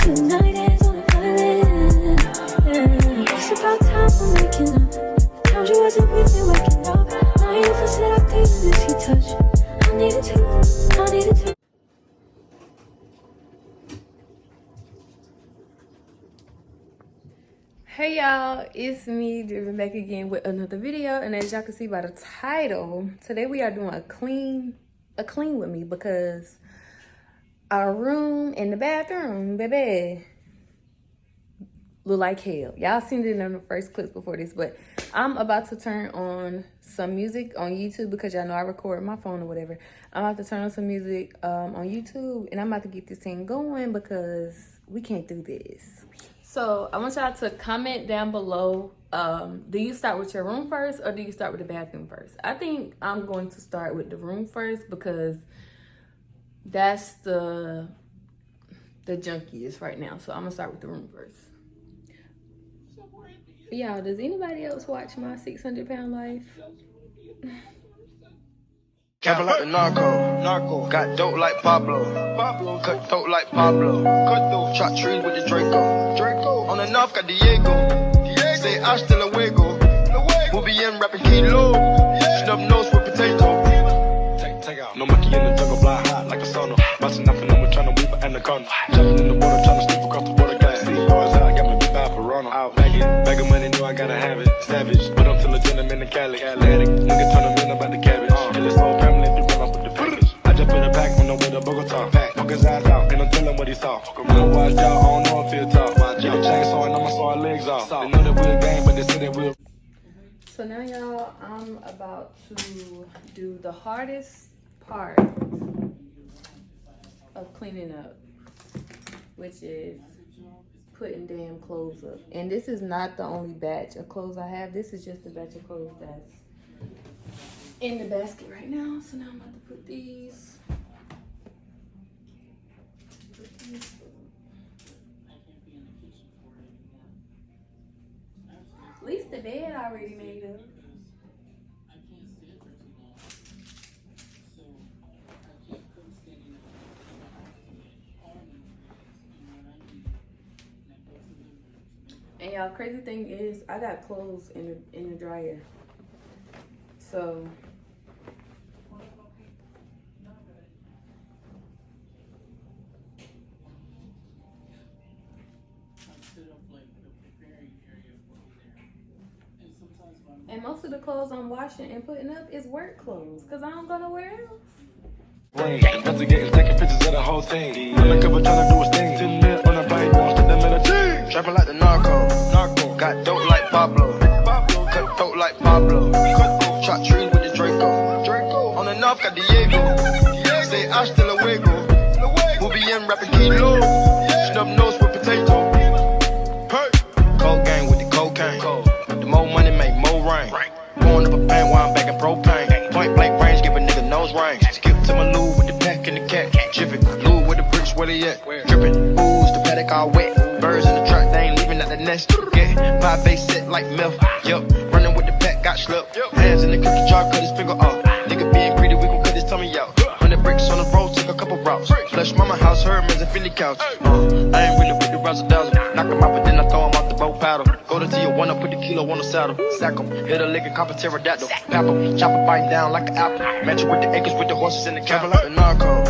tonight is on a violin. It's about time we're making up. The times you wasn't with me waking up. Now you feel set up, taking this heat touch. I needed to. Hey y'all, it's me, Driven, back again with another video. And as y'all can see by the title, today we are doing a clean with me because our room and the bathroom, baby, look like hell. Y'all seen it in the first clips before this, but I'm about to turn on some music on YouTube because y'all know I record my phone or whatever. I'm about to turn on some music on YouTube, and I'm about to get this thing going because we can't do this. So I want y'all to comment down below, do you start with your room first or do you start with the bathroom first? I think I'm going to start with the room first because that's the junkiest right now. So I'm gonna start with the room first. But y'all, does anybody else watch my 600-pound life? Capping like the narco. Got dope like Pablo. Cut throat like Pablo. Chop trees with the Draco. On the north got Diego. Say hasta luego. We'll be in rapping kilo. Snub nose with potato. Take out. No monkey in the jungle, blind hot like a sauna. Bouncing nothing, I'm trying to weave an anaconda. Jumping in the water, trying to slip across the water. Got see cars out, got me big bad for Ronald. Out bag of money, know I gotta have it. Savage, but I'm still a gentleman in Cali. Atlantic, nigga turn them in about the cabbage. Kill his whole family if you run off with the package. I just put a pack on the way to Bogota. Fuck his eyes out, and I'm telling what he saw. Real watch out, I don't know if he'll talk. Get a chainsaw and I'ma saw our legs off. They know that we're a game, but they say that we're. So now y'all, I'm about to do the hardest part of cleaning up, which is putting damn clothes up. And this is not the only batch of clothes I have. This is just the batch of clothes that's in the basket right now. So now I'm about to put these. At least the bed I already made up. And y'all, crazy thing is, I got clothes in the dryer. So and most of the clothes I'm washing and putting up is work clothes, cause I don't go nowhere else. Investigating, taking pictures of the whole thing. Undercover trying to do his thing. Sitting there on a bike, won't stick them in a team. Trapping like the narco. Got dope like Pablo. Cut throat like Pablo. Chop trees with the Draco. On the north got Diego. Say hasta luego. We'll be in rapping kilo. Snub nose with potato. Hey. Cold gang with the cocaine. The more money make more rain. Going up a band while I'm back in propane. Point blank range, give a nigga nose range. Skip to my Lou with the pack and the cat. Jiffy, Lou with the bricks, where they at? Drippin', ooze, the paddock all wet. Birds in the truck, they ain't leaving at the nest. Get pie face set like milk. Yup, running with the pack, got slipped. Hands in the cookie jar, cut his finger off. Nigga being greedy, we gon' cut his tummy out. 100 bricks on the road, took a couple routes. Flush mama house, Hermes and Philly couch. I ain't really with the razzle dazzle. Knock him out, but then I throw him off the boat paddle. Go to Tijuana, put the kilo on the saddle. Sack him, hit a lick and cop a pterodactyl. Pap him, chop a bite down like an apple. Match it with the acres, with the horses in the cattle. Like the narco.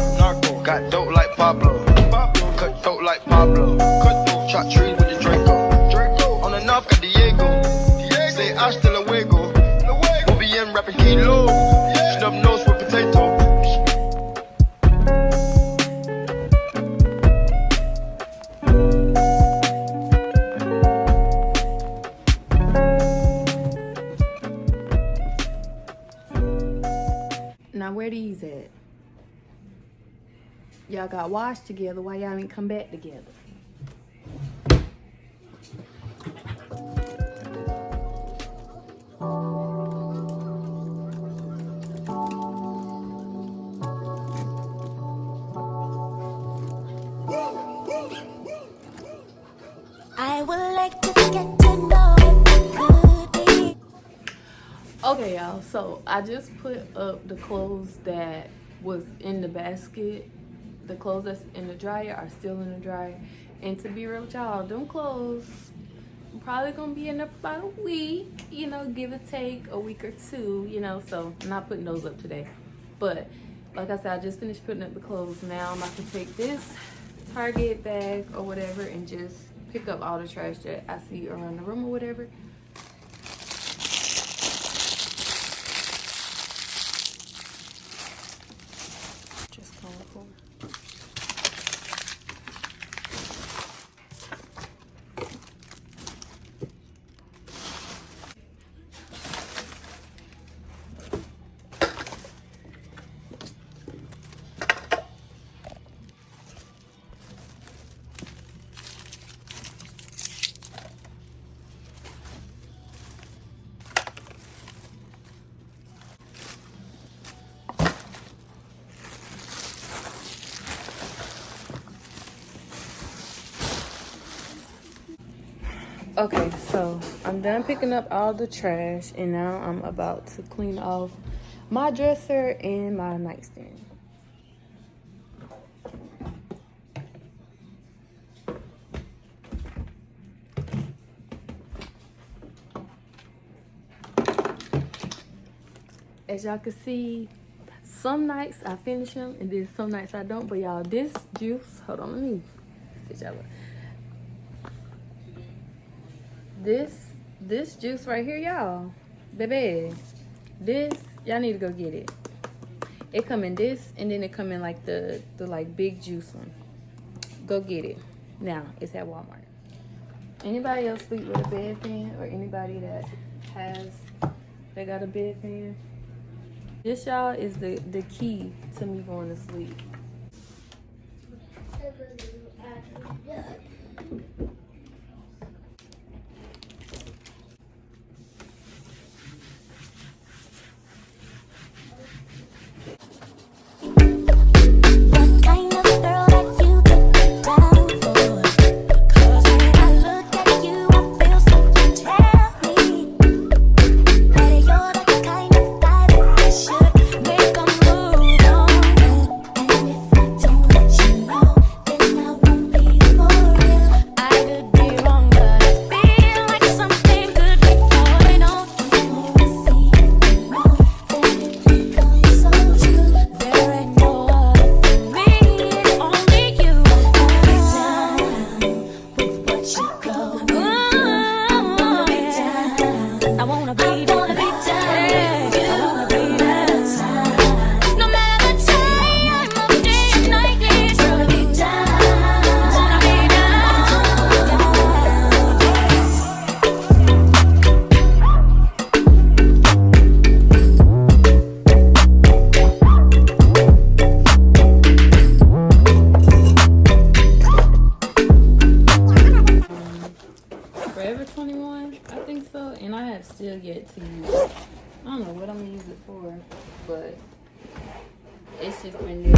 Got dope like Pablo. Cut throat like Pablo. Chop trees with the Draco. On the north got Diego. Say hasta luego. We'll be in rapping kilo. Snub nose with potato. Now where these at? Y'all got washed together. Why y'all ain't come back together? I would like to get to know if it could be. Okay, y'all. So I just put up the clothes that was in the basket. The clothes that's in the dryer are still in the dryer. And to be real with y'all, them clothes probably gonna be enough for about a week, you know, give or take a week or two, you know. So I'm not putting those up today, but like I said, I just finished putting up the clothes. Now I'm about to take this Target bag or whatever and just pick up all the trash that I see around the room or whatever. Just going for Okay, so I'm done picking up all the trash and now I'm about to clean off my dresser and my nightstand. As y'all can see, some nights I finish them and then some nights I don't. But y'all, this juice, hold on, let me fit y'all up. This juice right here, y'all, baby, this, y'all need to go get it. It come in this, and then it come in like the like big juice one. Go get it. Now, it's at Walmart. Anybody else sleep with a bed fan, or anybody that got a bed fan? This, y'all, is the key to me going to sleep. Forever 21, I think so, and I have still yet to use it. I don't know what I'm gonna use it for, but it's just been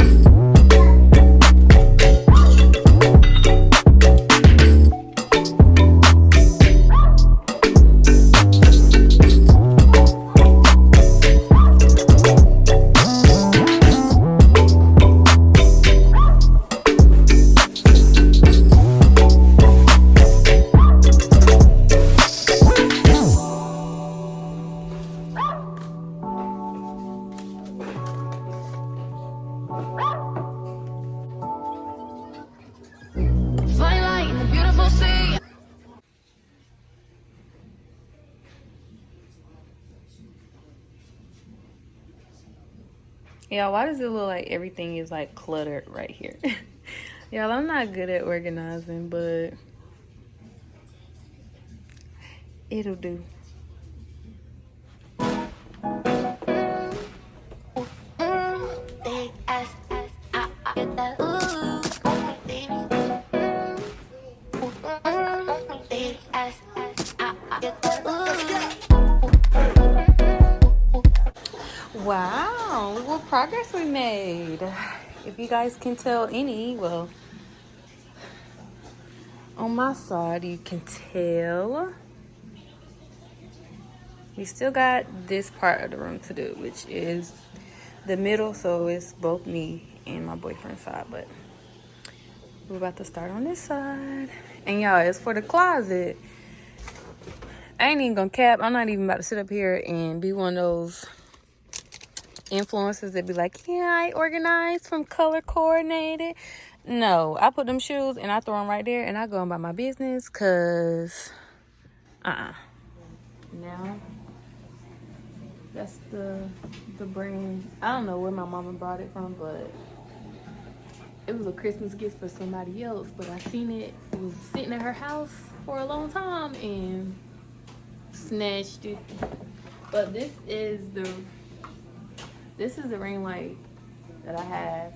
Y'all, why does it look like everything is like cluttered right here? Y'all, I'm not good at organizing, but it'll do. Wow, look what progress we made. If you guys can tell any, well, on my side you can tell. We still got this part of the room to do, which is the middle, so it's both me and my boyfriend's side, but We're about to start on this side. And y'all, it's for the closet. I ain't even gonna cap. I'm not even about to sit up here and be one of those influencers that be like, yeah, I organized from color coordinated. No, I put them shoes and I throw them right there and I go about my business because, Now, that's the brand. I don't know where my mama brought it from, but it was a Christmas gift for somebody else. But I seen it. It was sitting at her house for a long time and snatched it. But this is the ring light that I have.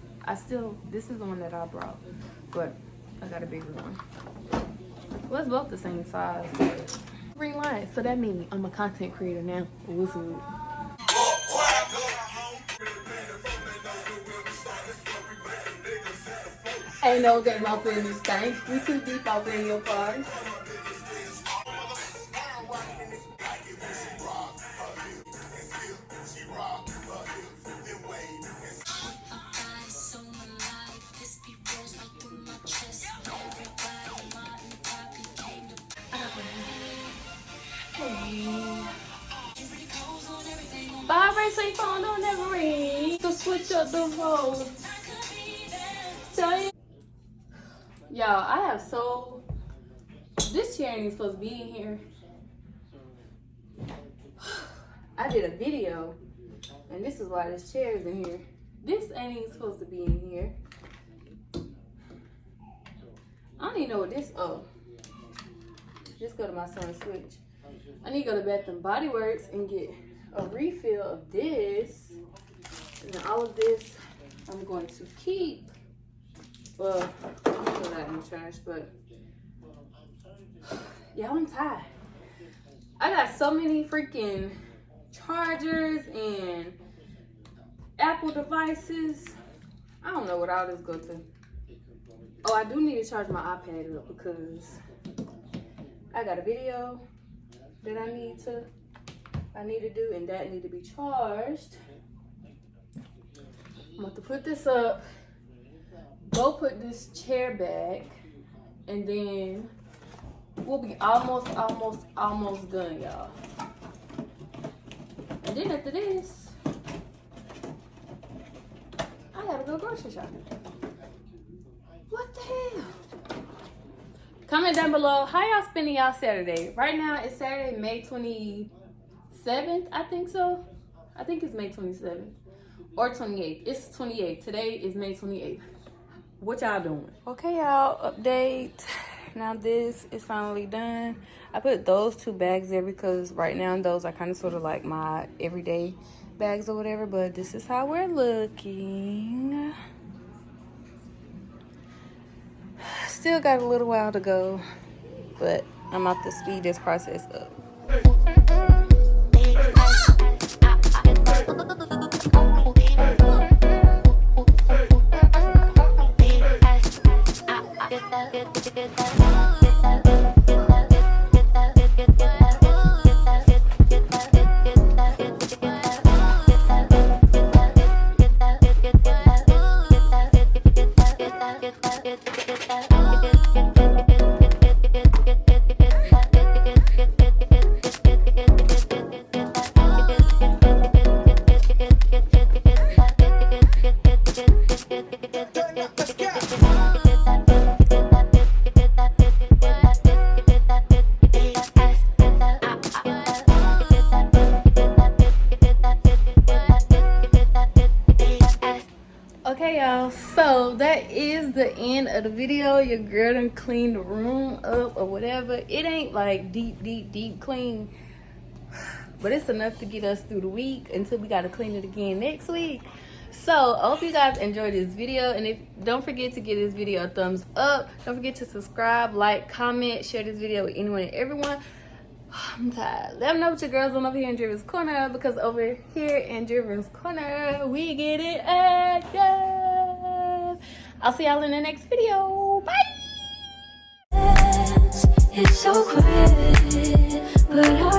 This is the one that I brought, but I got a bigger one. Well, it's both the same size. Ring light, so that means I'm a content creator now. What's up? Ain't no game off in this thing. We too deep off in your party. Vibration phone don't never ring. To switch up the phone. Tell you. Y'all, I have this chair ain't even supposed to be in here. I did a video, and this is why this chair is in here. This ain't even supposed to be in here. I don't even know what this, just go to my son's switch. I need to go to Bath and Body Works and get a refill of this. And then all of this I'm going to keep. Well, I'm gonna throw that in the trash, but yeah, I'm tired. I got so many freaking chargers and Apple devices. I don't know what all this go to. Oh, I do need to charge my iPad up because I got a video that I need to do, and that need to be charged. I'm about to put this up, go put this chair back, and then we'll be almost done, y'all. And then after this, I gotta go grocery shopping. What the hell? Comment down below how y'all spending y'all Saturday. Right now it's Saturday, May 27th, I think so. I think it's May 27th or 28th. It's 28th. Today is May 28th. What y'all doing? Okay, y'all, update. Now this is finally done. I put those 2 bags there because right now those are kind of sort of like my everyday bags or whatever, but this is how we're looking. Still got a little while to go, but I'm about to speed this process up. Okay, y'all, so that is the end of the video. Your girl done cleaned the room up or whatever. It ain't like deep clean, but it's enough to get us through the week until we gotta clean it again next week. So I hope you guys enjoyed this video, and don't forget to give this video a thumbs up. Don't forget to subscribe, like, comment, share this video with anyone and everyone. I'm tired. Let them know what your girls on over here in Driven's Corner, because over here in Driven's Corner, we get it active. I'll see y'all in the next video. Bye. It's so quiet, but I